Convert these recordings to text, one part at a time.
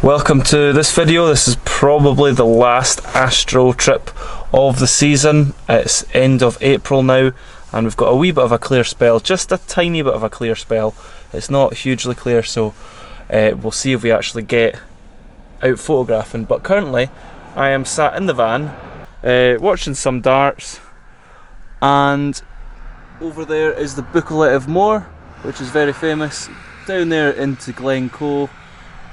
Welcome to this video. This is probably the last astro trip of the season. It's end of April now and we've got a wee bit of a clear spell, just a tiny bit of a clear spell. It's not hugely clear, so we'll see if we actually get out photographing. But currently I am sat in the van watching some darts, and over there is the Buccleuch of Moor, which is very famous, down there into Gleno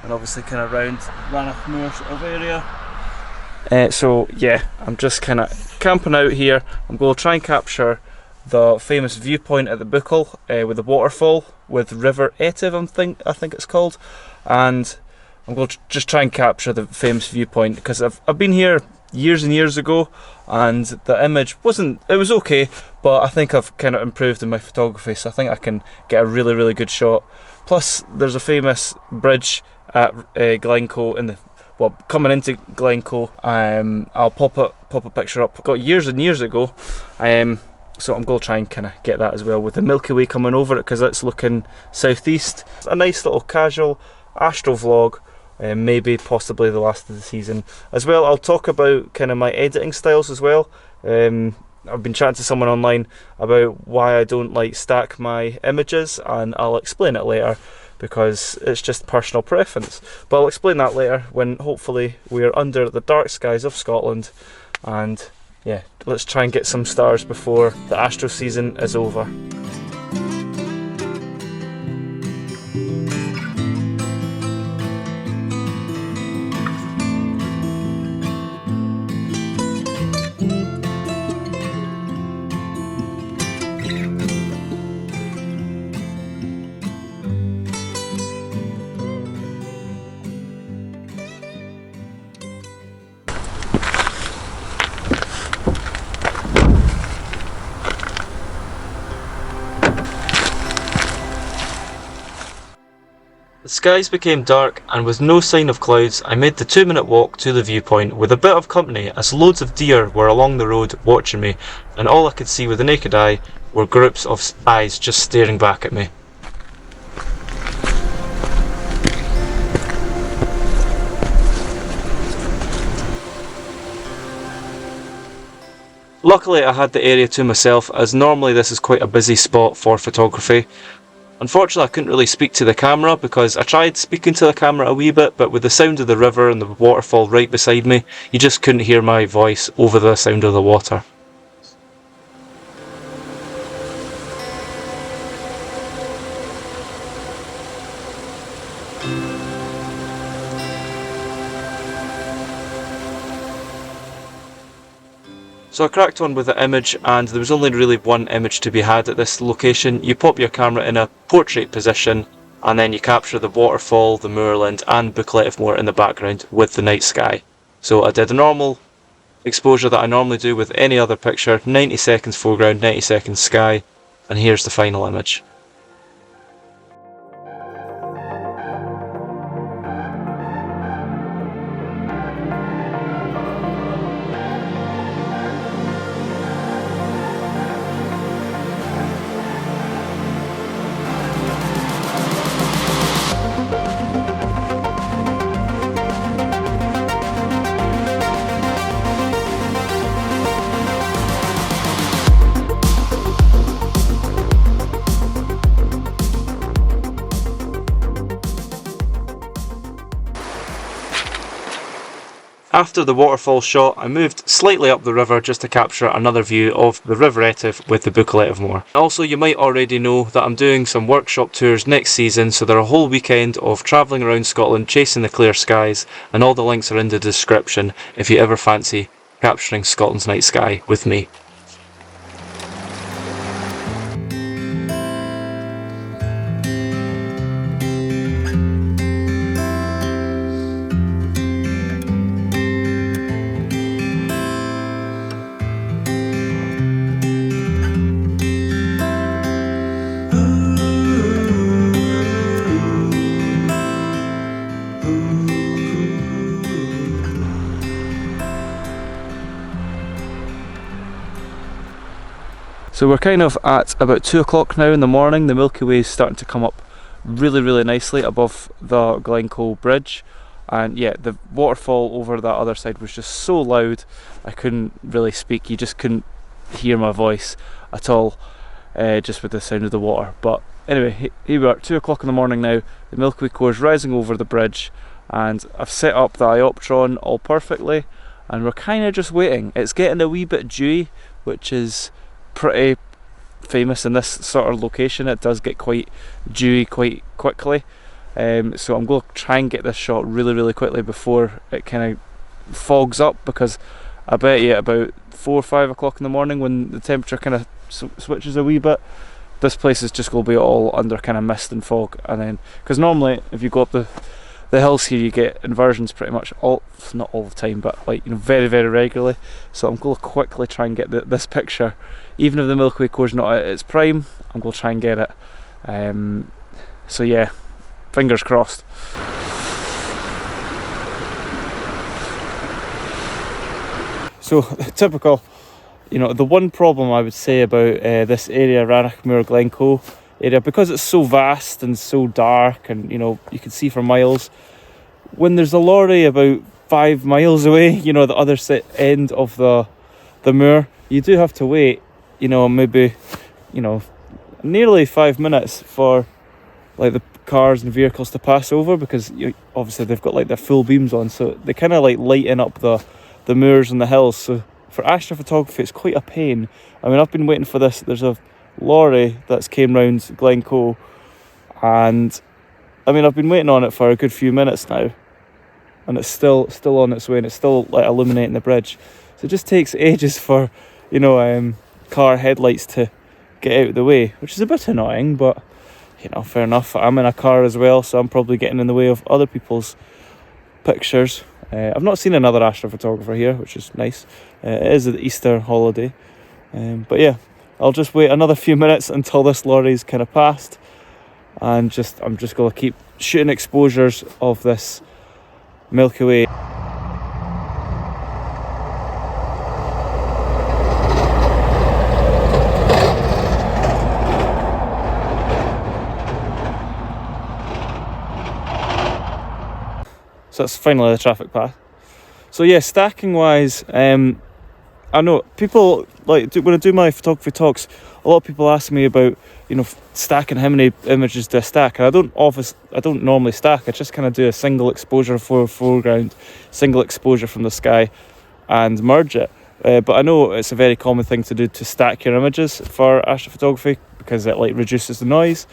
and obviously kind of around Rannoch Moor sort of area. So yeah, I'm just kind of camping out here. I'm going to try and capture the famous viewpoint at the Buccleuch with the waterfall with River Etiv, I think it's called, and I'm going to just try and capture the famous viewpoint because I've been here years and years ago and the image it was okay, but I think I've kind of improved in my photography, so I think I can get a really good shot. Plus there's a famous bridge at Gleno coming into Gleno. I'll pop a picture up. Got years and years ago, so I'm going to try and kind of get that as well with the Milky Way coming over it because it's looking southeast. It's a nice little casual astro vlog, maybe possibly the last of the season as well. I'll talk about kind of my editing styles as well. I've been chatting to someone online about why I don't like stack my images, and I'll explain it later because it's just personal preference. But I'll explain that later when hopefully we're under the dark skies of Scotland, and yeah, let's try and get some stars before the astro season is over. The skies became dark, and with no sign of clouds I made the 2-minute walk to the viewpoint with a bit of company, as loads of deer were along the road watching me, and all I could see with the naked eye were groups of eyes just staring back at me. Luckily I had the area to myself, as normally this is quite a busy spot for photography. Unfortunately I couldn't really speak to the camera because I tried speaking to the camera a wee bit, but with the sound of the river and the waterfall right beside me, you just couldn't hear my voice over the sound of the water. So I cracked on with the image, and there was only really one image to be had at this location. You pop your camera in a portrait position and then you capture the waterfall, the moorland and Buccleuch of Moor in the background with the night sky. So I did a normal exposure that I normally do with any other picture, 90 seconds foreground, 90 seconds sky, and here's the final image. After the waterfall shot, I moved slightly up the river just to capture another view of the River Etiv with the Buccleuch of Moor. Also, you might already know that I'm doing some workshop tours next season, so they're a whole weekend of travelling around Scotland chasing the clear skies, and all the links are in the description if you ever fancy capturing Scotland's night sky with me. So we're kind of at about 2 o'clock now in the morning. The Milky Way is starting to come up really nicely above the Gleno Bridge, and yeah, the waterfall over that other side was just so loud I couldn't really speak. You just couldn't hear my voice at all, just with the sound of the water. But anyway, here we are, 2 o'clock in the morning now. The Milky Way core is rising over the bridge, and I've set up the Ioptron all perfectly, and we're kind of just waiting. It's getting a wee bit dewy, which is pretty famous in this sort of location. It does get quite dewy quite quickly, so I'm going to try and get this shot really quickly before it kind of fogs up, because I bet you about 4 or 5 o'clock in the morning, when the temperature kind of switches a wee bit, this place is just going to be all under kind of mist and fog. And then, because normally if you go up the hills here, you get inversions pretty much not all the time, but like, you know, very regularly. So I'm going to quickly try and get this picture, even if the Milky Way core is not at its prime. I'm going to try and get it. So yeah, fingers crossed. So typical, you know, the one problem I would say about this area, Ranachmore Glencoe area, because it's so vast and so dark, and you know, you can see for miles, when there's a lorry about 5 miles away, you know, the other end of the moor, you do have to wait, you know, maybe, you know, nearly 5 minutes for like the cars and vehicles to pass over, because obviously they've got like their full beams on, so they kind of like lighten up the moors and the hills. So for astrophotography, it's quite a pain. I mean, I've been waiting for this. There's a lorry that's came round Glencoe, and I mean, I've been waiting on it for a good few minutes now, and it's still on its way, and it's still like illuminating the bridge. So it just takes ages for, you know, car headlights to get out of the way, which is a bit annoying, but you know, fair enough. I'm in a car as well, so I'm probably getting in the way of other people's pictures. I've not seen another astrophotographer here, which is nice. It is the Easter holiday, but yeah, I'll just wait another few minutes until this lorry's kind of passed, and I'm just going to keep shooting exposures of this Milky Way. So that's finally the traffic path. So yeah, stacking wise, I know people like when I do my photography talks, a lot of people ask me about, you know, stacking, how many images do I stack, and I don't normally stack. I just kind of do a single exposure for foreground, single exposure from the sky, and merge it. But I know it's a very common thing to do, to stack your images for astrophotography, because it like reduces the noise.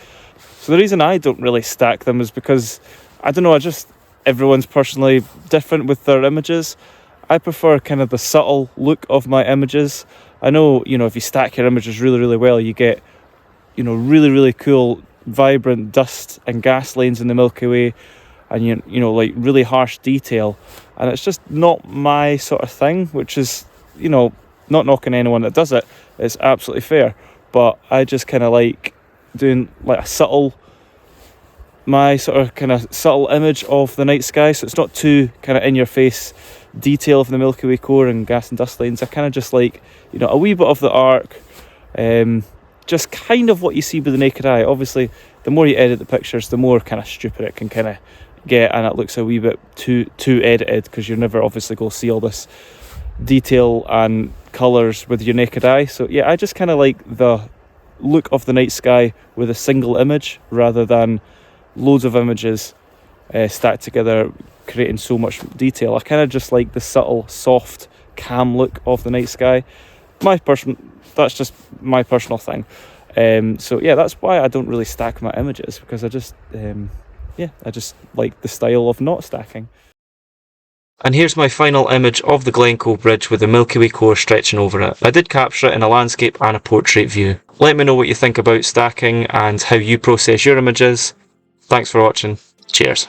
So the reason I don't really stack them is because, I don't know, everyone's personally different with their images. I prefer kind of the subtle look of my images. I know, you know, if you stack your images really well, you get, you know, really cool, vibrant dust and gas lanes in the Milky Way, and you know, like really harsh detail. And it's just not my sort of thing, which is, you know, not knocking anyone that does it. It's absolutely fair. But I just kind of like doing like my sort of kind of subtle image of the night sky, so it's not too kind of in your face detail of the Milky Way core and gas and dust lanes. I kind of just like, you know, a wee bit of the arc, just kind of what you see with the naked eye. Obviously, the more you edit the pictures, the more kind of stupid it can kind of get, and it looks a wee bit too edited, because you're never obviously going to see all this detail and colours with your naked eye. So yeah, I just kind of like the look of the night sky with a single image, rather than loads of images stacked together creating so much detail. I kind of just like the subtle, soft, calm look of the night sky. That's just my personal thing. So yeah, that's why I don't really stack my images, because I just like the style of not stacking. And here's my final image of the Glencoe Bridge with the Milky Way core stretching over it. I did capture it in a landscape and a portrait view. Let me know what you think about stacking and how you process your images. Thanks for watching. Cheers.